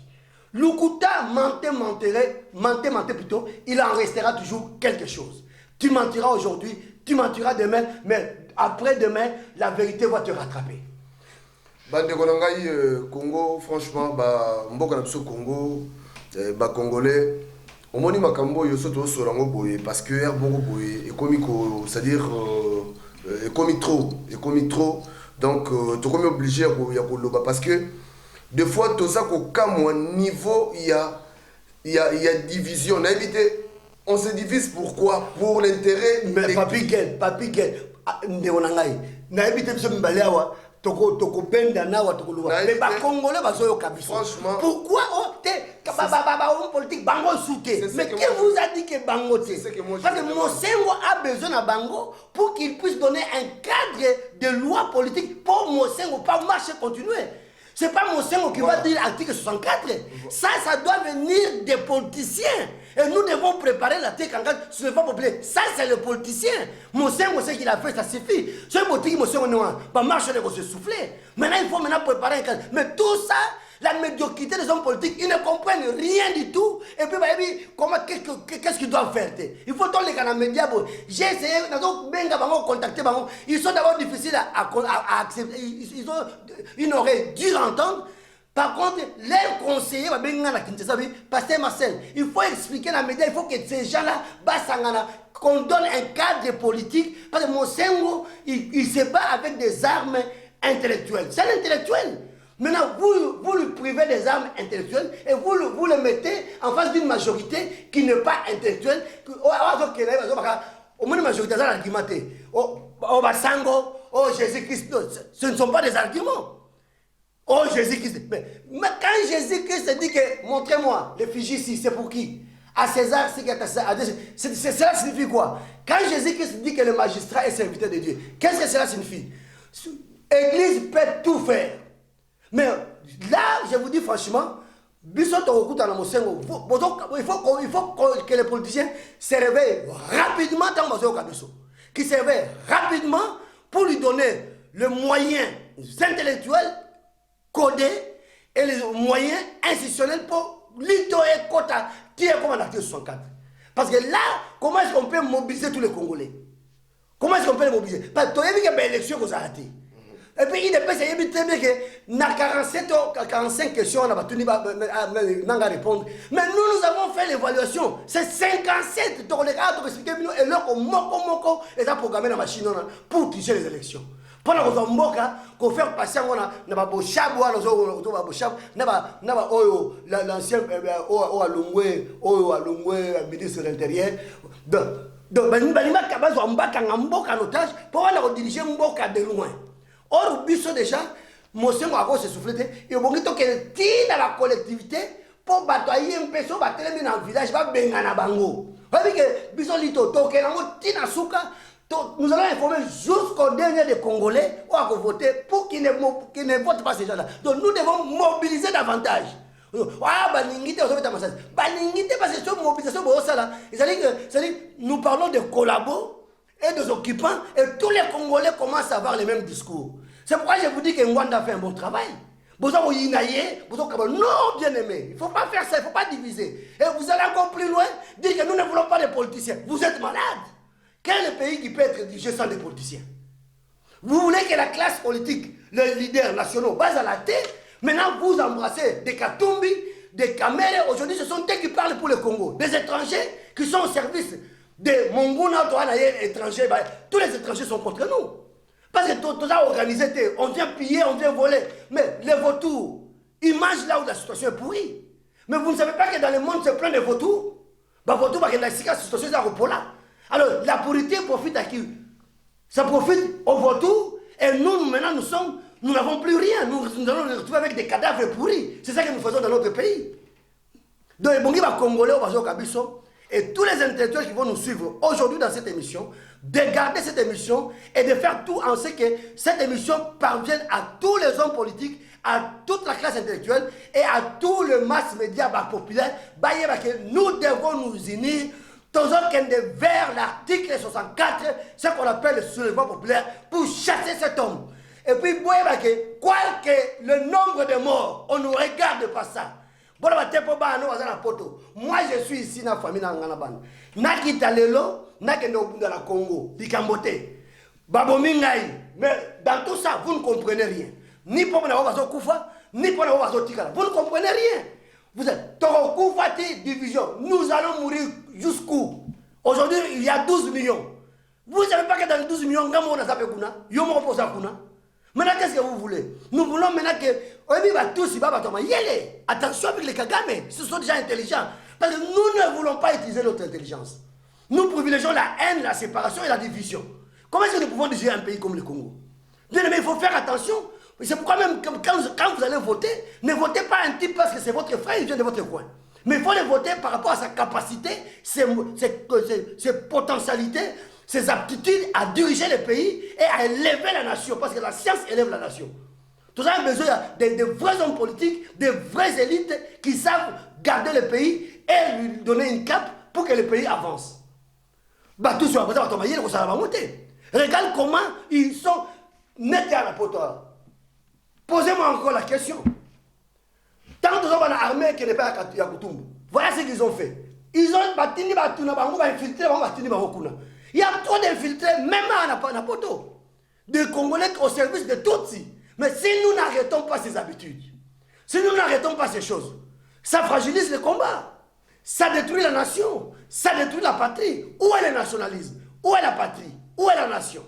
Lukuta mentait plutôt, il en restera toujours quelque chose. Tu mentiras aujourd'hui, tu mentiras demain, mais après-demain, la vérité va te rattraper. Bande Konangai, Congo, franchement, Mboka Napso Congo. Congolais au moni makambo yo soto sorango boye parce que er bongo boye ekomiko c'est-à-dire ekomi trop donc to komi obligé ya koloba parce que des fois tout ça ko kamwa niveau il y a division on a évité on se divise pourquoi pour l'intérêt mais papi quel ndonangai na évité biso mbalewa toko benda na wa toko luwa mais ba congolais bazoyo kabiso franchement pourquoi on politique bango souté mais qui vous a dit que bango té parce que Mosengo a besoin de bango pour qu'il puisse donner un cadre de loi politique pour Mosengo pas marcher continuer. C'est pas Mosengo qui va dire article 64. Ça doit venir des politiciens. Et nous devons préparer l'article 64 sur le pas populaire. Ça, c'est le politicien. Mosengo, ce qu'il a fait, ça suffit. Ce politique, Mosengo, non, pas marcher, il faut se souffler. Maintenant, il faut préparer un cadre. Mais tout ça, la médiocrité des hommes politiques, ils ne comprennent rien du tout. Et puis, qu'est-ce qu'ils doivent faire? Il faut tous les canaux médias. J'ai essayé, contacter, ils sont d'abord difficiles à accepter. Ils ont une oreille dure à entendre. Par contre, les conseillers, Pasteur Marcel, il faut expliquer la média, il faut que ces gens-là, qu'on donne un cadre politique. Parce que Mosengo, il se bat avec des armes intellectuelles. C'est un intellectuel. Maintenant, vous lui privez des armes intellectuelles et vous le mettez en face d'une majorité qui n'est pas intellectuelle. Au moins, la majorité, c'est argumenté. Oh, Basango, oh, Jésus-Christ, ce ne sont pas des arguments. Oh, Jésus-Christ. Mais quand Jésus-Christ dit que, montrez-moi, l'effigie ici, c'est pour qui? À César, cela signifie quoi? Quand Jésus-Christ dit que le magistrat est serviteur de Dieu, qu'est-ce que cela signifie? L'Église peut tout faire. Mais là, je vous dis franchement, il faut que les politiciens se réveillent rapidement qui se réveillent rapidement pour lui donner le moyen intellectuel codé et les moyens institutionnels pour l'itoyer quota tirer comme en article 64. Parce que là, comment est-ce qu'on peut mobiliser tous les Congolais? Comment est-ce qu'on peut les mobiliser? Parce que tu as vu qu'il y a une élection qu'on a ratée. Et puis il est très bien que dans 47 ou 45 questions, on a répondre. Mais nous avons fait l'évaluation. C'est 57 dans les cas et là, on a programmé la machine pour tricher les élections. Pendant qu'on fait passer l'ancien ministre de l'Intérieur. Donc, pour diriger Mboka de loin. Or, déjà, Mosengo a se soufflé. Et bon, il y a la collectivité pour batailler un peu, battre dans le village, va bengana bango. Nous allons informer jusqu'au dernier des Congolais où à voter pour qu'ils ne votent pas ces gens-là. Donc nous devons mobiliser davantage. Ah, parce que cette mobilisation, nous parlons de collabos et des occupants et tous les Congolais commencent à avoir les mêmes discours. C'est pourquoi je vous dis que Ngwanda fait un bon travail. Non, bien aimé, il ne faut pas faire ça, il ne faut pas diviser. Et vous allez encore plus loin, dire que nous ne voulons pas de politiciens. Vous êtes malades. Quel est le pays qui peut être dirigé sans des politiciens? Vous voulez que la classe politique, les leaders nationaux, basent à la tête. Maintenant, vous embrassez des Katumbi, des Kamere. Aujourd'hui, ce sont eux qui parlent pour le Congo. Des étrangers qui sont au service des Monguna, étrangers. Tous les étrangers sont contre nous. Parce que tout ça organisé, on vient piller, on vient voler. Mais les vautours, Ils mangent là où la situation est pourrie. Mais vous ne savez pas que dans le monde, c'est plein de vautours. Bah, vautours, parce que la situation est au là. Alors, la pourrité profite à qui? Ça profite aux vautours. Et nous, maintenant, nous n'avons plus rien. Nous allons nous retrouver avec des cadavres pourris. C'est ça que nous faisons dans notre pays. Donc, les Congolais, au Kabiso, et tous les intellectuels qui vont nous suivre aujourd'hui dans cette émission, de garder cette émission et de faire tout en sorte que cette émission parvienne à tous les hommes politiques, à toute la classe intellectuelle et à tous les mass médias populaires. Nous devons nous unir vers l'article 64, ce qu'on appelle le soulèvement populaire, pour chasser cet homme. Et puis, quoi que le nombre de morts, on ne regarde pas ça. Moi, je suis ici dans la famille. Nakita lelo, dans la Congo, Dikambote, Babomingaï. Mais dans tout ça, vous ne comprenez rien. Ni pour la Koufa, ni pour la Tikala. Vous ne comprenez rien. Vous êtes Torokoufati division. Nous allons mourir jusqu'où? Aujourd'hui, il y a 12 millions. Vous ne savez pas que dans les 12 millions, Gamon a sapé Kuna, Yomo Posa Kuna. Maintenant, qu'est-ce que vous voulez? Nous voulons maintenant que attention avec les Kagame, ce sont des gens intelligents. Parce que nous ne voulons pas utiliser notre intelligence. Nous privilégions la haine, la séparation et la division. Comment est-ce que nous pouvons décider un pays comme le Congo? Bien aimé, il faut faire attention. C'est pourquoi même quand vous allez voter, ne votez pas un type parce que c'est votre frère, il vient de votre coin. Mais il faut le voter par rapport à sa capacité, ses potentialités, ses aptitudes à diriger le pays et à élever la nation. Parce que la science élève la nation. Tout ça a besoin de vrais hommes politiques, de vraies élites qui savent garder le pays et lui donner une cape pour que le pays avance. Tout sur la ça va monter. Regarde comment ils sont nets à la potoire. Posez-moi encore la question. Tant que nous avons une armée qui n'est pas à Yakutumbu, voilà ce qu'ils ont fait. Ils ont battu, infiltré, il y a trop d'infiltrés, même à Napoto, de Congolais au service de Tutsi. Mais si nous n'arrêtons pas ces habitudes, si nous n'arrêtons pas ces choses, ça fragilise le combat. Ça détruit la nation, ça détruit la patrie. Où est le nationalisme? Où est la patrie? Où est la nation?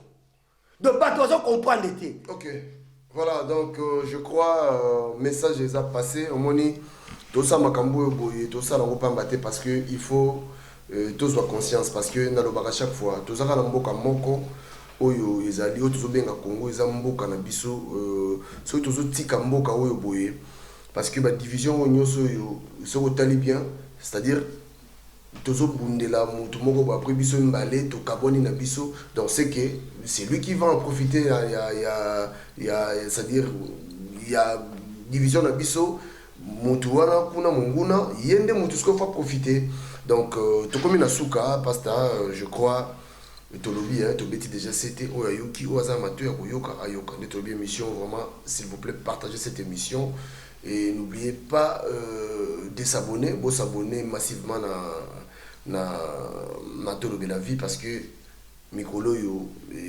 Donc, Batoiseau comprend l'été. Ok. Voilà, donc je crois, message les a passé. Au moins, tout ça m'a camboyé, tout ça n'a pas battu parce qu'il faut tous avoir conscience. Parce que nous avons à chaque fois, tout ça n'a pas moko. Oyo ezali oyo tozobenga Congo eza mboka na biso soki tozotika mboka oyo boye parce que division oyo nyonso oyo soki otali bien, c'est-à-dire tozobundela mutu moko après biso mbale tokaboni na biso, donc c'est que c'est lui qui va en profiter. C'est-à-dire il y a division na biso mutu wana kuna monguna yende mutu ce va profiter. Donc tokomi na suka pasta je crois Tolobi, Tobeti déjà c'était Oyayoki, Oazamato, Yakoyoka, Ayoka, de Tolobi émission, vraiment, s'il vous plaît, partagez cette émission et n'oubliez pas de s'abonner, vous s'abonner massivement na Tolobi la vie parce que Mikolo,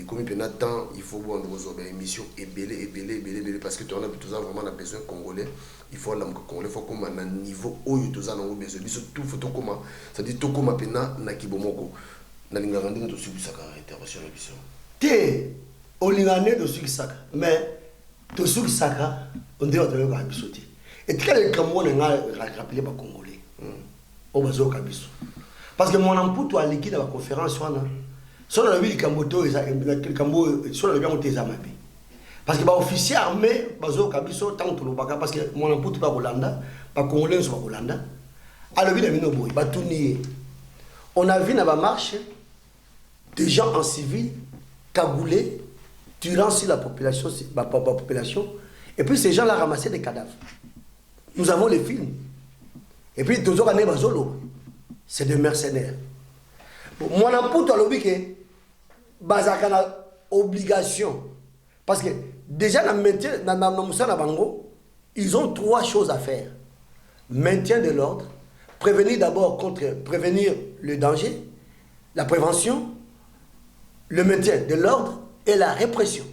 comme il y a temps, il faut voir nos émissions et belé parce que tu as vraiment besoin congolais, il faut aller congolais, il faut comme un niveau où tu as besoin, tout faut comment, c'est-à-dire tout comme pena na kibomoko. Nalinganga ndenge tosukisaka intervention na biso te olingane tosukisaka mais tosukisaka ondeko toyoka biso te etikala likambo nga rappeler ba congolais o bazoka biso parce que mon amputu aliki na ba conférence wana solo la likambo to eza likambo solo la biango te eza mabe parce que ba officier armé bazoka biso tant tolobaka parce que mon amputu ba Kolanda ba congolais so ba Kolanda alobi na bino boy batuni. On a vu dans la marche des gens en civil, cagoulés, tirant sur la population, et puis ces gens-là ramassaient des cadavres. Nous avons les films. Et puis, toujours années Bazolo, c'est des mercenaires. Moi, je suis dit que obligation. Parce que déjà, dans le Bango, ils ont 3 choses à faire. Maintien de l'ordre, prévenir d'abord prévenir le danger, la prévention, le maintien de l'ordre et la répression.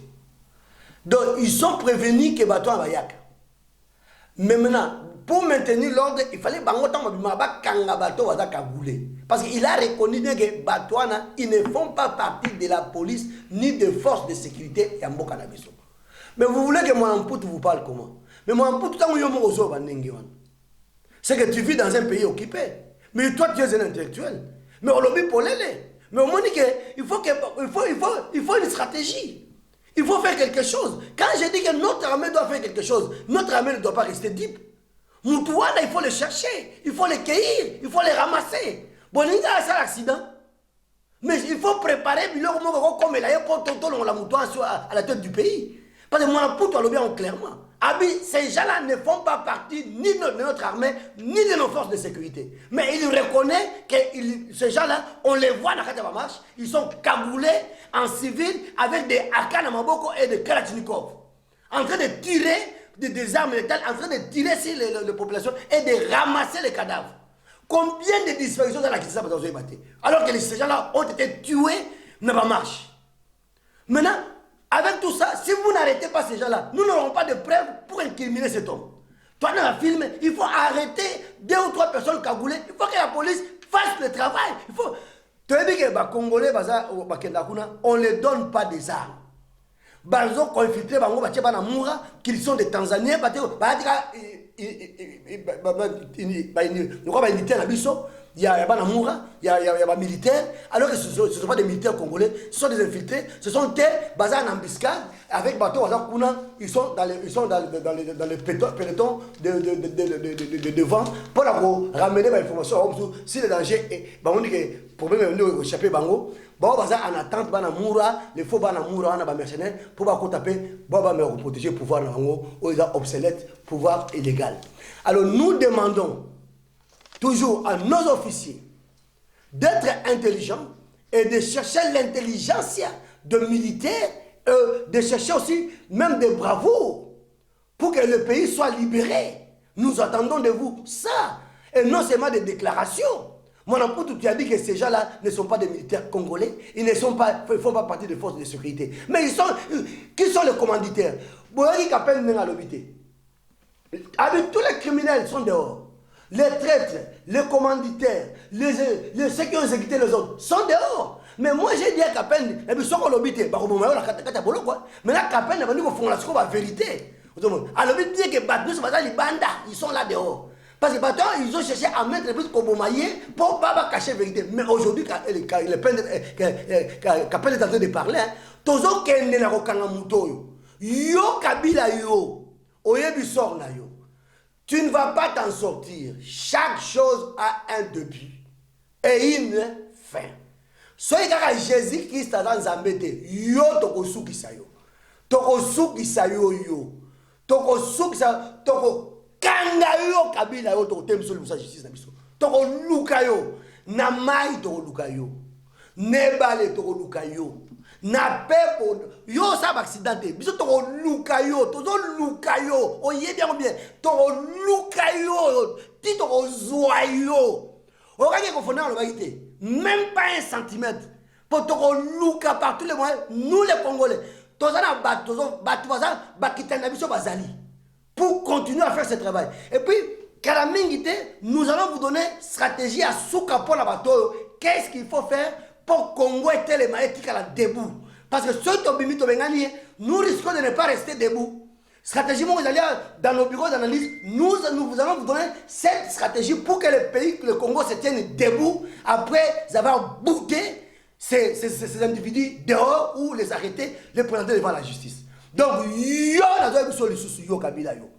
Donc, ils sont prévenus que Bato a Bayak. Mais maintenant, pour maintenir l'ordre, il fallait que Bato a Kagoulé. Parce qu'il a reconnu que Batouana, ils ne font pas partie de la police ni des forces de sécurité et Mboka Nabiso. Mais vous voulez que mon ampoute vous parle comment? Mais moi, pour tout le temps, c'est que tu vis dans un pays occupé. Mais toi, tu es un intellectuel. Mais on l'a mis pour l'aider. Mais au moins, il faut une stratégie. Il faut faire quelque chose. Quand je dis que notre armée doit faire quelque chose, notre armée ne doit pas rester deep. Moutouana, il faut les chercher, il faut les cueillir, il faut les ramasser. Bon, il y a un accident. Mais il faut préparer comme il a pour la moutouane à la tête du pays. Parce que moi, pour toi, le bien clairement. Ces gens-là ne font pas partie ni de notre armée, ni de nos forces de sécurité. Mais il reconnaît que ces gens-là, on les voit dans la marche, ils sont cagoulés en civil avec des AK Maboko et des Kalachnikov. En train de tirer des armes létales, en train de tirer sur les populations et de ramasser les cadavres. Combien de disparitions dans la Kinshasa vous avez battu? Alors que ces gens-là ont été tués dans la marche. Maintenant, avec tout ça, si vous n'arrêtez pas ces gens-là, nous n'aurons pas de preuves pour incriminer cet homme. Toi, dans le film, il faut arrêter 2 ou 3 personnes cagoulées. Il faut que la police fasse le travail. Il faut... Tu as dit que les Congolais, on ne les donne pas des armes. Ils ont infiltré qu'ils sont des Tanzaniens. Il y a des militaires, alors que ce ne sont pas des militaires congolais, ce sont des infiltrés, ce sont des basés en embuscade, avec bateau, ils sont dans le peloton de devant pour ramener l'information si le danger est. On dit que le problème est échappé bango. En attente, les faux mercenaires pour taper, pour protéger le pouvoir obsolète, pouvoir illégal. Alors nous demandons toujours à nos officiers d'être intelligents et de chercher l'intelligence de militaires, de chercher aussi même des bravoures pour que le pays soit libéré. Nous attendons de vous ça, et non seulement des déclarations. Mon ampoule, tu as dit que ces gens-là ne sont pas des militaires congolais, ils ne font pas partie des forces de sécurité. Mais qui sont les commanditaires? Avec tous les criminels sont dehors. Les traîtres, les commanditaires, ceux qui ont exécuté les autres sont dehors. Mais moi j'ai dit à Kapen, mais là Kapen a dit la vérité. Alors il dit que ils sont là dehors. Parce que ils ont cherché à mettre les plus Kobomaye pour ne pas cacher la vérité. Mais aujourd'hui, quand Kapen est en train de parler, Tozo Kende na Rokanga Mutoyo, Yo Kabila Yo, Oyebi sort na yo. Tu ne vas pas t'en sortir. Chaque chose a un début et une fin. Soyez car Jésus-Christ dans Zambete, yo tokosuki sayo. Tokosuki sayo yo. Tokosuki sayo. Toko kanga yo kabila yo toko temso lusa justice na biso. Toko luka yo. Na mai toko luka yo. Nebale toko luka yo. Na pepo yo ça accidenté biso to luka yo tozo luka yo oye bien to luka yo ti to zwa yo o ka ko fona lo baité même pas un centimètre pour to luka par tous les moyens nous les Congolais toza na batu baza bakitana biso bazali pour continuer à faire ce travail. Et puis Karamingité, nous allons vous donner stratégie à souka pour la bateau. Qu'est-ce qu'il faut faire pour Congo et les maïtiques à la debout. Parce que ceux qui nous risquons de ne pas rester debout. Stratégiquement, vous allez dans nos bureaux d'analyse, nous allons vous donner cette stratégie pour que le pays, le Congo se tienne debout après avoir bouté ces individus dehors ou les arrêter, les présenter devant la justice. Donc, yo Kabila yo.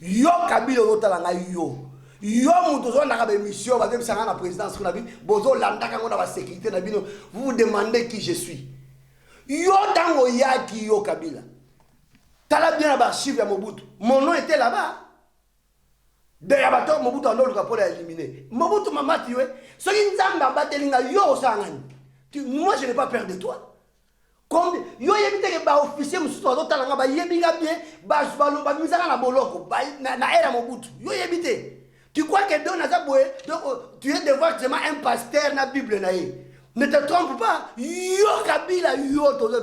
Yo Kabila yo. Yo mutozo na émission ba demsanga na présidence na bi bozo landa kango na sécurité na bino vous vous demandez qui je suis. Yo tango yaki yo Kabila. Tala bien la archive ya Mobutu. Mon nom était là-bas. Derrière bateau Mobutu ando luka pour éliminer. Mobutu mamati yo. So nzamba batelinga yo sangani. Moi je n'ai pas peur de toi. Comme yo yebite ke ba officier mususu azotala ba yebinga bien ba misaka na boloko na era Mobutu. Yo yebite. Tu crois que tu es devant seulement un pasteur dans la Bible. Ne te trompe pas. Yo Kabila, yo tozo.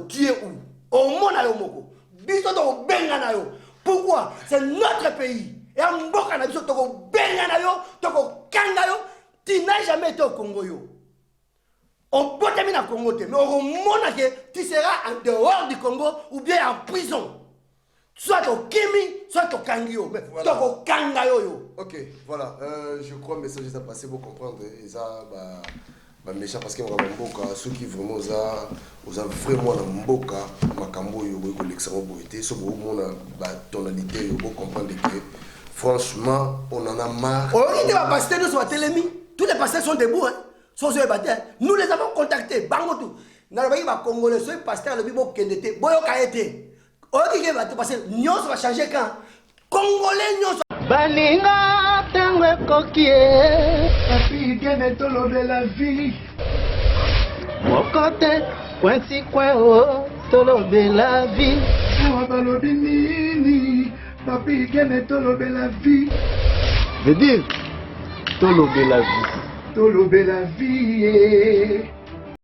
Tu es où? Au monde na yo moko. Biso to benga na yo. Pourquoi? C'est notre pays. Et en mboka na biso to benga na yo, to kanga yo. Tu n'as jamais été au Congo yo. On peut te okimi na Congo te mais okomona que tu seras en dehors du Congo ou bien en prison. Soit okimi, soit okangi yo. Mais tokokanga yo. Ok, voilà. Je crois que le message est passé pour comprendre. Et ça, bah, méchant parce que Mboka, ceux qui vraiment ont vraiment la Mboka, Makambo, l'extrême beauté, ce moment la tonalité, vous comprendre que franchement, on en a marre. Oh, il y a des pasteurs nous sont télémis. Tous les pasteurs sont debout, hein. Nous les avons contactés. Bangotou. Nous avons Congolais, ceux pasteurs, le bibo Kendete, Boyo Kaete. Oh, il y a des pasteurs, nous va changer quand Congolais, nous. Baninga, tangue coquier. Papi, viens te lever la vie. Mon côté, coinci coin, oh, te lever la vie. Moi, balobi nini. Papi, viens te lever la vie. Veut dire, te lever la vie. Te lever la vie.